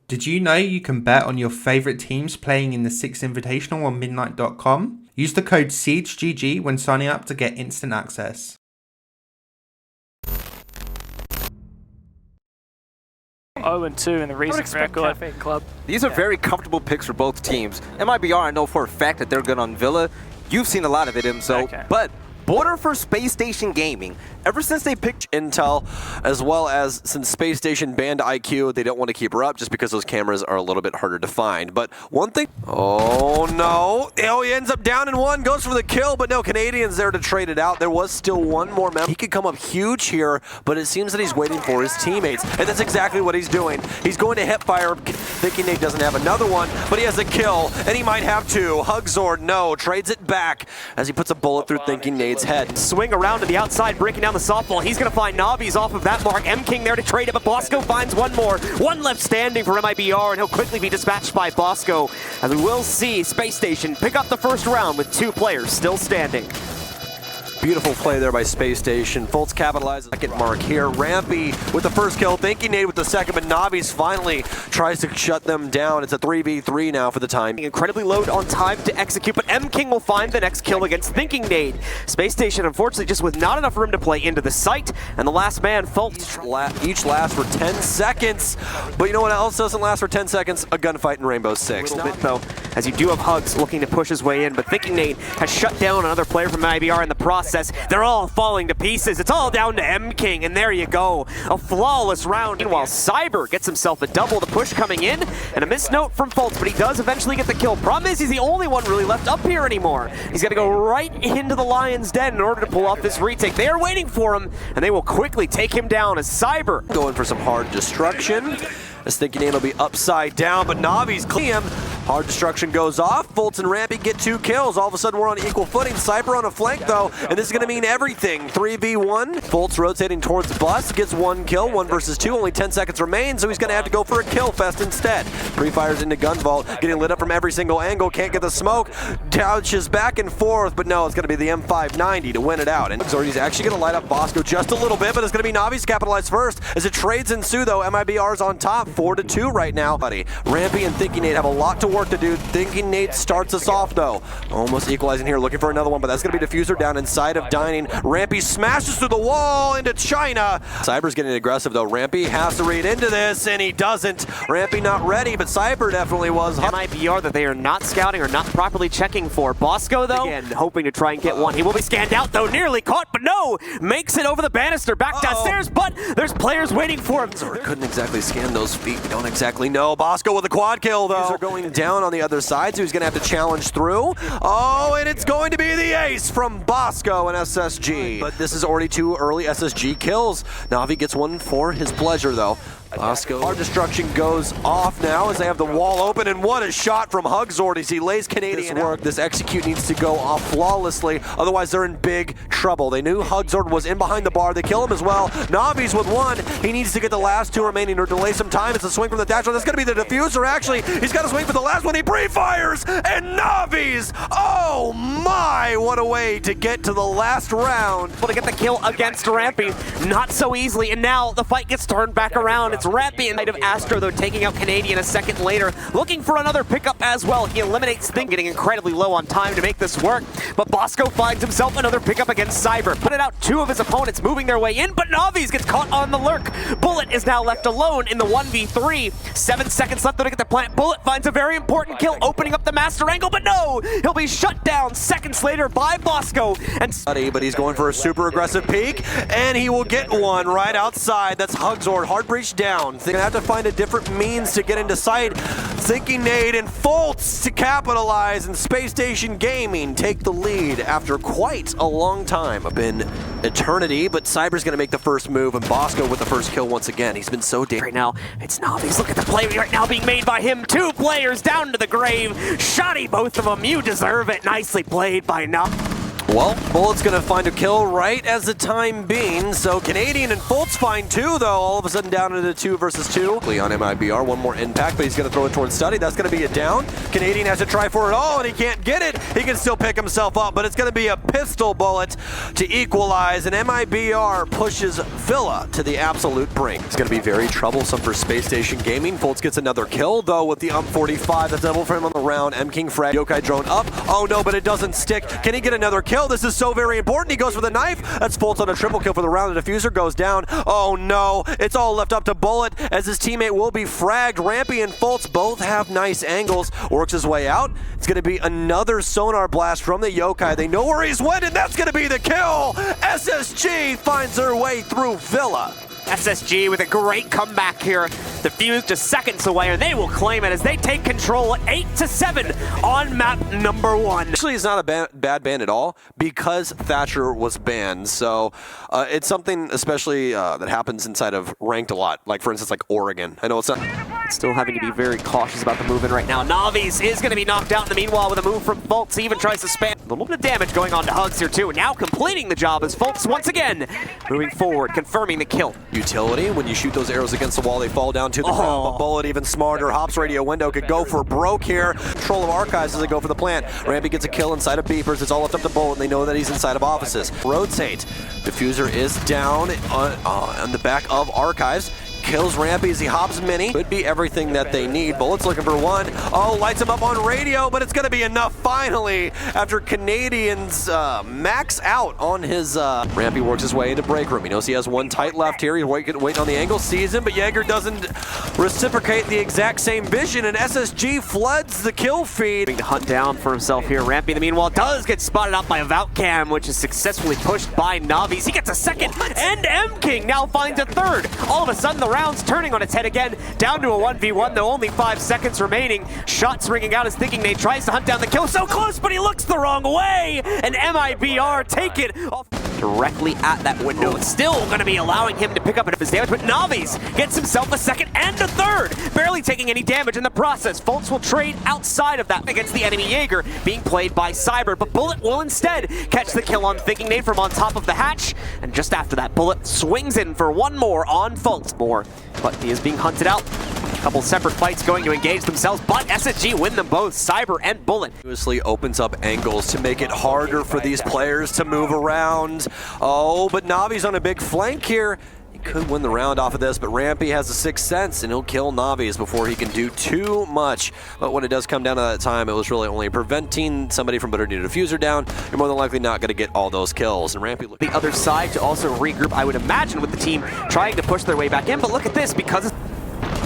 Did you know you can bet on your favorite teams playing in the Six Invitational on Midnight.com? Use the code SiegeGG when signing up to get instant access. 0-2 in the recent record. Club. These are very comfortable picks for both teams. MIBR, I know for a fact that they're good on Villa. You've seen a lot of it, but Border for Spacestation Gaming, ever since they picked Intel, as well as since Spacestation banned IQ, they don't want to keep her up just because those cameras are a little bit harder to find. But one thing, oh no, he ends up down in one, goes for the kill, but no, Canadian's there to trade it out. There was still one more member. He could come up huge here, but it seems that he's waiting for his teammates, and that's exactly what he's doing. He's going to hip fire, thinking Nate doesn't have another one, but he has a kill, and he might have two. Hugzord, no, trades it back as he puts a bullet through Thinking Nate's head. Swing around to the outside, breaking down the softball. He's going to find Navi's off of that mark. M-King there to trade it, but Bosco finds one more. One left standing for MIBR, and he'll quickly be dispatched by Bosco. As we will see Space Station pick up the first round with two players still standing. Beautiful play there by Space Station. Fultz capitalizes. Second mark here. Rampy with the first kill. Thinking Nate with the second, but Navi's finally tries to shut them down. It's a 3v3 now for the time. Incredibly low on time to execute, but M-King will find the next kill against Thinking Nate. Space Station, unfortunately, just with not enough room to play into the site, and the last man, Fultz. Each lasts for 10 seconds, but you know what else doesn't last for 10 seconds? A gunfight in Rainbow Six. A little bit, though, as you do have Hugs looking to push his way in, but Thinking Nate has shut down another player from MIBR in the process. They're all falling to pieces. It's all down to M-King, and there you go. A flawless round. Meanwhile, Cyber gets himself a double. The push coming in, and a missed note from Fultz, but he does eventually get the kill. Problem is, he's the only one really left up here anymore. He's got to go right into the Lion's Den in order to pull off this retake. They are waiting for him, and they will quickly take him down as Cyber. Going for some hard destruction. As Thinking Nate will be upside down, but Navi's clean him. Hard destruction goes off. Fultz and Rampy get 2 kills. All of a sudden, we're on equal footing. Cyber on a flank, though, and this is going to mean everything. 3v1. Fultz rotating towards Bus. Gets 1 kill, 1 versus 2. Only 10 seconds remain, so he's going to have to go for a kill fest instead. Pre-fires into Gun Vault, getting lit up from every single angle. Can't get the smoke. Dodges back and forth, but no, it's going to be the M590 to win it out. And he's actually going to light up Bosco just a little bit, but it's going to be Navi's capitalized first. As it trades ensue, though, MIBR's on top, 4-2 right now. Rampy and Thinking Nate have a lot to work to do. Thinking Nate starts us off, though. Almost equalizing here, looking for another one, but that's going to be Diffuser down inside of Dining. Rampy smashes through the wall into China. Cyber's getting aggressive, though. Rampy has to read into this, and he doesn't. Rampy not ready, but Cyber definitely was. MIBR that they are not scouting or not properly checking for. Bosco, though, again, hoping to try and get one. He will be scanned out, though. Nearly caught, but no! Makes it over the banister, back downstairs, but there's players waiting for him. Couldn't exactly scan those feet. We don't exactly know. Bosco with a quad kill, though. These are going down on the other side, so he's going to have to challenge through. Oh, and it's going to be the ace from Bosco and SSG. But this is already 2 early SSG kills. Navi gets 1 for his pleasure, though. Bosco. Hard destruction goes off now as they have the wall open, and what a shot from Hugzord as he lays Canadian work. This execute needs to go off flawlessly, otherwise they're in big trouble. They knew Hugzord was in behind the bar. They kill him as well. Navi's with 1. He needs to get the last 2 remaining or delay some time. It's a swing from the dash. That's going to be the diffuser, actually. He's got to swing for the last one. He pre-fires, and Navi's, oh my, what a way to get to the last round. Able to get the kill against Rampy, not so easily, and now the fight gets turned back around. It's Rampy in light of Astro, though, taking out Canadian a second later, looking for another pickup as well. He eliminates Thing, getting incredibly low on time to make this work, but Bosco finds himself another pickup against Cyber. Put it out 2 of his opponents moving their way in, but Navi's gets caught on the lurk. Bullet is now left alone in the 1v3. 7 seconds left to get the plant. Bullet finds a very important kill, opening up the master angle, but no! He'll be shut down seconds later by Bosco. But he's going for a super aggressive peek, and he will get one right outside. That's Hugzord, hard breach down. They're gonna have to find a different means to get into sight. Thinking Nate and Fultz to capitalize, and Space Station Gaming take the lead after quite a long time. Been eternity, but Cyber's gonna make the first move, and Bosco with the first kill once again. He's been so damn. Right now, it's Navi's. Look at the play right now being made by him. 2 players down to the grave. Shoddy, both of them. You deserve it. Nicely played by Navi. Well, Bullet's gonna find a kill right as the time being, so Canadian and Fultz find two, though, all of a sudden down into 2 versus 2. On MIBR, one more impact, but he's gonna throw it towards Study. That's gonna be a down. Canadian has to try for it all, and he can't get it. He can still pick himself up, but it's gonna be a pistol bullet to equalize, and MIBR pushes Villa to the absolute brink. It's gonna be very troublesome for Space Station Gaming. Fultz gets another kill, though, with the 45. That's double for him on the round. M-King frag. Yokai drone up. Oh no, but it doesn't stick. Can he get another kill? This is so very important. He goes for the knife. That's Fultz on a triple kill for the round. The diffuser goes down. Oh no, it's all left up to Bullet as his teammate will be fragged. Rampy and Fultz both have nice angles. Works his way out. It's going to be another sonar blast from the Yokai. They know where he's went, and that's going to be the kill. SSG finds their way through Villa. SSG with a great comeback here. The Fuse just seconds away, and they will claim it as they take control at 8-7 on map number 1. Actually, it's not a bad ban at all because Thatcher was banned. So it's something especially that happens inside of ranked a lot. Like, for instance, like Oregon. I know it's not... Still having to be very cautious about the movement right now. Navi's is going to be knocked out in the meanwhile with a move from Fultz. He even tries to spam. A little bit of damage going on to Hugs here too. Now completing the job as Fultz once again moving forward, confirming the kill. Utility, when you shoot those arrows against the wall, they fall down to the ground. But Bullet even smarter. Hops radio window could go for broke here. Control of Archives as they go for the plant. Rampy gets a kill inside of Beepers. It's all left up to Bullet, and they know that he's inside of offices. Rotate. Diffuser is down on the back of Archives. Kills Rampy as he hops mini. Could be everything that they need. Bullet's looking for one. Oh, lights him up on radio, but it's going to be enough finally after Canadians max out on his... Rampy works his way into break room. He knows he has one tight left here. He's waiting on the angle, sees him, but Jaeger doesn't reciprocate the exact same vision, and SSG floods the kill feed. To hunt down for himself here. Rampy, in the meanwhile, does get spotted out by a Valcam, which is successfully pushed by Navi's. He gets a second, and M-King now finds a third. All of a sudden, the round's turning on its head again, down to a 1v1, though only 5 seconds remaining. Shots ringing out as Thinking Nate tries to hunt down the kill. So close, but he looks the wrong way, and MIBR take it off directly at that window. It's still going to be allowing him to pick up enough of his damage, but Navi's gets himself a second and a third, barely taking any damage in the process. Fultz will trade outside of that against the enemy Jaeger, being played by Cyber, but Bullet will instead catch the kill on Thinking Nate from on top of the hatch, and just after that, Bullet swings in for one more on Fultz. But he is being hunted out. A couple separate fights going to engage themselves, but SSG win them both, Cyber and Bullet. Continuously opens up angles to make it harder for these players to move around. Oh, but Navi's on a big flank here. He could win the round off of this, but Rampy has a sixth sense, and he'll kill Navi's before he can do too much. But when it does come down to that time, it was really only preventing somebody from putting a diffuser down. You're more than likely not going to get all those kills. And Rampy... The other side to also regroup, I would imagine, with the team trying to push their way back in. But look at this, because...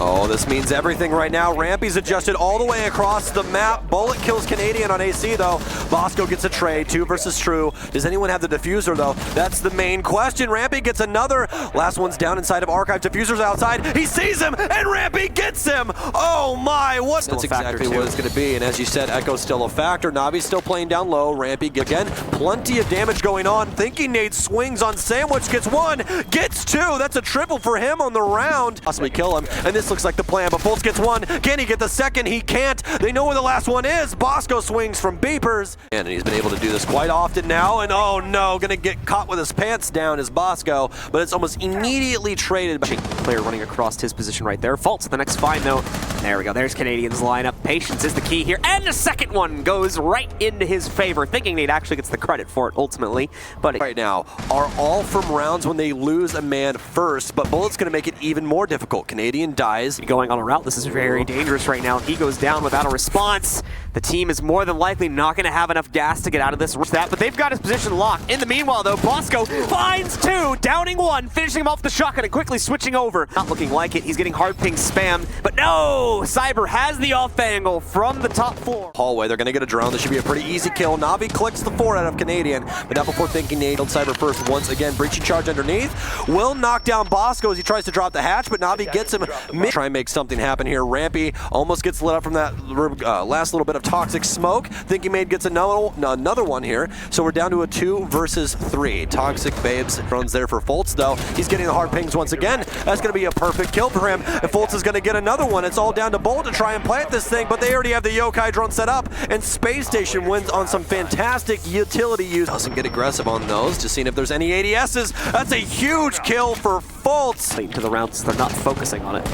Oh, this means everything right now. Rampy's adjusted all the way across the map. Bullet kills Canadian on AC, though. Bosco gets a trade, 2 versus True. Does anyone have the diffuser, though? That's the main question. Rampy gets another. Last one's down inside of Archive. Diffuser's outside. He sees him, and Rampy gets him. Oh, my. What? That's exactly what it's going to be. And as you said, Echo's still a factor. Navi's still playing down low. Rampy, again, plenty of damage going on. Thinking Nate swings on Sandwich. Gets 1, gets 2. That's a triple for him on the round. Possibly kill him. And this looks like the plan, but Fultz gets 1. Can he get the second? He can't. They know where the last one is. Bosco swings from Beepers. And he's been able to do this quite often now. And oh no, gonna get caught with his pants down is Bosco, but it's almost immediately traded. Player running across his position right there. Fultz at the next find though. There we go. There's Canadians lineup. Patience is the key here. And the second one goes right into his favor. Thinking Nate actually gets the credit for it ultimately. But right now are all from rounds when they lose a man first, but Bullet's gonna make it even more difficult. Canadian dies. Going on a route. This is very dangerous right now. He goes down without a response. The team is more than likely not going to have enough gas to get out of this. But they've got his position locked. In the meanwhile, though, Bosco finds 2, downing 1, finishing him off the shotgun and quickly switching over. Not looking like it. He's getting hard ping spam, but no! Cyber has the off angle from the top floor. Hallway, they're going to get a drone. This should be a pretty easy kill. Navi clicks the 4 out of Canadian, but not before Thinking Nate. Cyber first once again. Breaching charge underneath. Will knock down Bosco as he tries to drop the hatch, but Navi gets him. Try and make something happen here. Rampy almost gets lit up from that last little bit of toxic smoke. Thinking Made gets another one here. So we're down to a 2 versus 3. Toxic Babes runs there for Fultz, though. He's getting the hard pings once again. That's going to be a perfect kill for him. And Fultz is going to get another one. It's all down. down to Bolt to try and plant this thing, but they already have the Yokai drone set up, and Spacestation wins on some fantastic utility use. Doesn't get aggressive on those, just seeing if there's any ADSs. That's a huge kill for Fultz. Into the rounds, they're not focusing on it.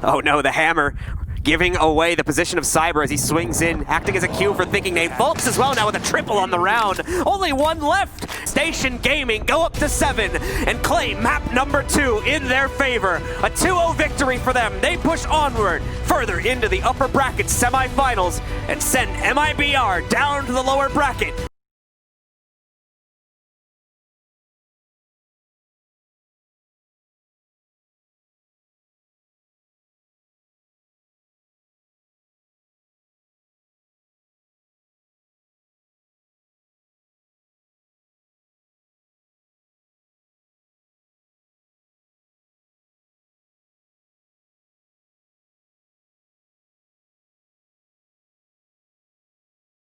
Oh no, the hammer giving away the position of Cyber as he swings in, acting as a cue for thinking name. Fultz as well now with a triple on the round. Only one left. Station Gaming go up to 7 and claim map number 2 in their favor. A 2-0 victory for them. They push onward further into the upper bracket semifinals and send MIBR down to the lower bracket.